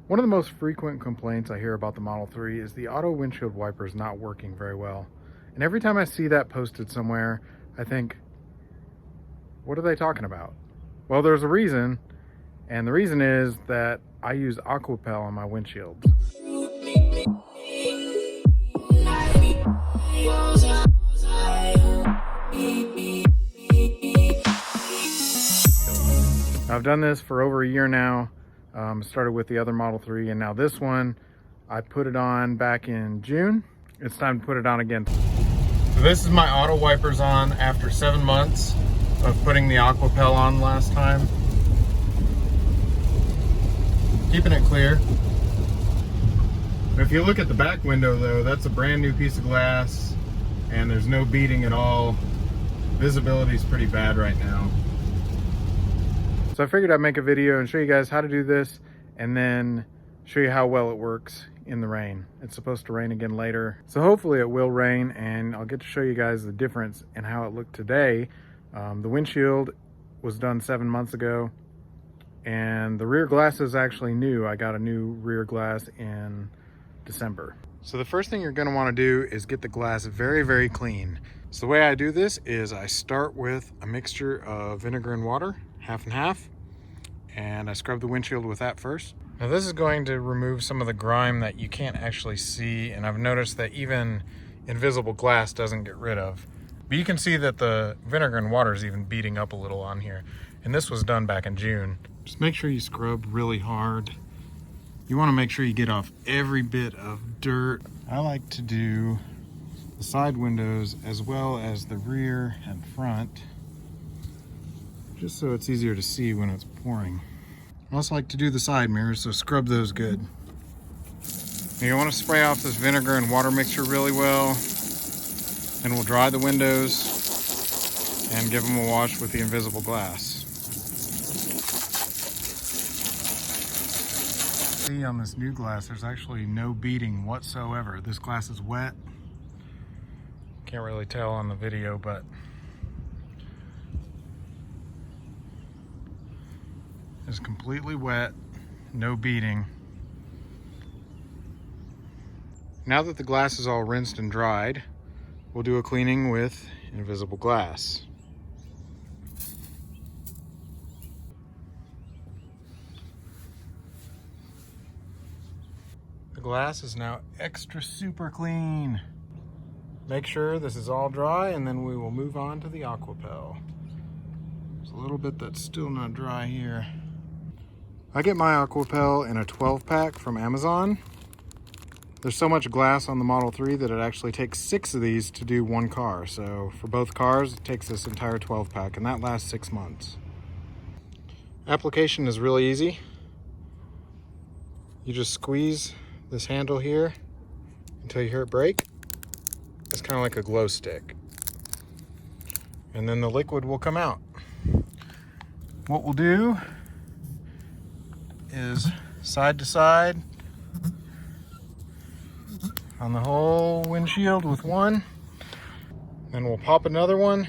One of the most frequent complaints I hear about the Model 3 is the auto windshield wipers not working very well. And every time I see that posted somewhere, I think, what are they talking about? Well, there's a reason, and the reason is that I use Aquapel on my windshields. I've done this for over a year now. Started with the other Model 3, and now this one, I put it on back in June. It's time to put it on again. So this is my auto wipers on after 7 months of putting the Aquapel on last time. Keeping it clear. If you look at the back window though, that's a brand new piece of glass and there's no beading at all. Visibility is pretty bad right now. So I figured I'd make a video and show you guys how to do this and then show you how well it works in the rain. It's supposed to rain again later, so hopefully it will rain, and I'll get to show you guys the difference in how it looked today. The windshield was done 7 months ago, and the rear glass is actually new. I got a new rear glass in December. So the first thing you're going to want to do is get the glass very, very clean. So the way I do this is I start with a mixture of vinegar and water, half and half, and I scrub the windshield with that first. Now this is going to remove some of the grime that you can't actually see, and I've noticed that even invisible glass doesn't get rid of. But you can see that the vinegar and water is even beating up a little on here, and this was done back in June. Just make sure you scrub really hard. You want to make sure you get off every bit of dirt. I like to do the side windows as well as the rear and front, just so it's easier to see when it's pouring. I also like to do the side mirrors, so scrub those good. Now you want to spray off this vinegar and water mixture really well. Then we'll dry the windows and give them a wash with the invisible glass. See, on this new glass, there's actually no beading whatsoever. This glass is wet. Can't really tell on the video, but it's completely wet, no beading. Now that the glass is all rinsed and dried, we'll do a cleaning with invisible glass. The glass is now extra super clean. Make sure this is all dry, and then we will move on to the Aquapel. There's a little bit that's still not dry here. I get my Aquapel in a 12-pack from Amazon. There's so much glass on the Model 3 that it actually takes 6 of these to do one car. So for both cars, it takes this entire 12-pack, and that lasts 6 months. Application is really easy. You just squeeze this handle here until you hear it break. It's kind of like a glow stick. And then the liquid will come out. What we'll do is side to side on the whole windshield with one. Then we'll pop another one.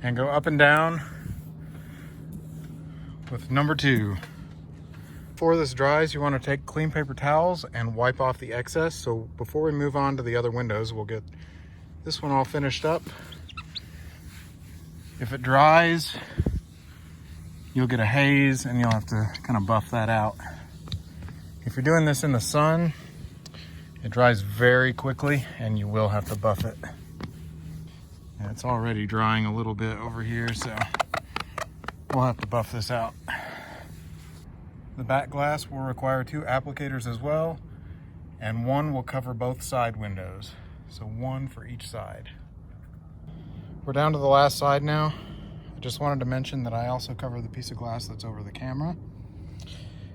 And go up and down with number 2. Before this dries, you want to take clean paper towels and wipe off the excess. So before we move on to the other windows, we'll get this one all finished up. If it dries, you'll get a haze and you'll have to kind of buff that out. If you're doing this in the sun, it dries very quickly and you will have to buff it. And it's already drying a little bit over here, so we'll have to buff this out. The back glass will require 2 applicators as well, and one will cover both side windows. So one for each side. We're down to the last side now. I just wanted to mention that I also cover the piece of glass that's over the camera.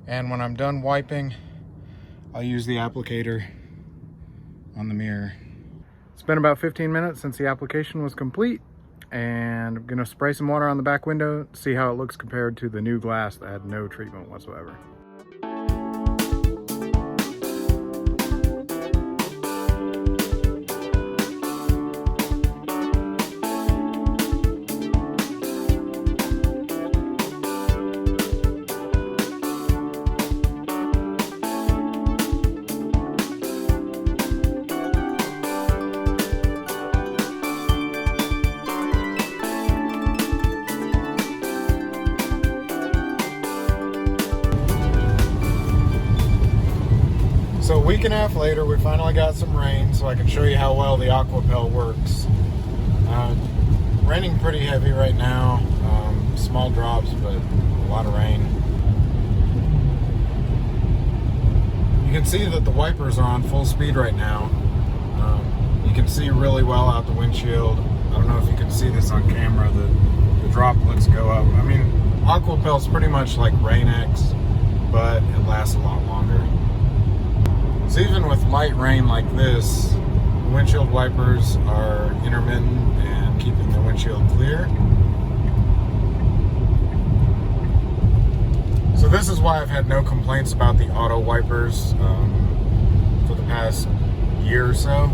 And when I'm done wiping, I'll use the applicator on the mirror. It's been about 15 minutes since the application was complete, and I'm gonna spray some water on the back window, see how it looks compared to the new glass that had no treatment whatsoever. week and a half later, we finally got some rain, so I can show you how well the Aquapel works. Raining pretty heavy right now. Small drops, but a lot of rain. You can see that the wipers are on full speed right now. You can see really well out the windshield. I don't know if you can see this on camera, the droplets go up. I mean, Aquapel's pretty much like Rain-X, but it lasts a lot longer. So even with light rain like this, the windshield wipers are intermittent and keeping the windshield clear. So this is why I've had no complaints about the auto wipers for the past year or so.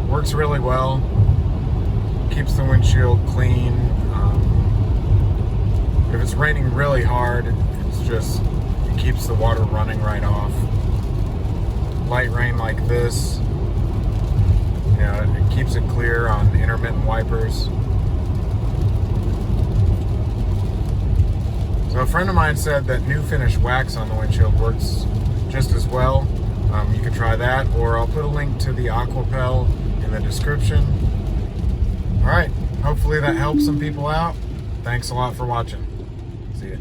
Works really well, keeps the windshield clean. If it's raining really hard, it keeps the water running right off. Light rain like this, it keeps it clear on intermittent wipers. So a friend of mine said that new finish wax on the windshield works just as well. You can try that, or I'll put a link to the Aquapel in the description. All right, hopefully that helps some people out. Thanks a lot for watching. See ya.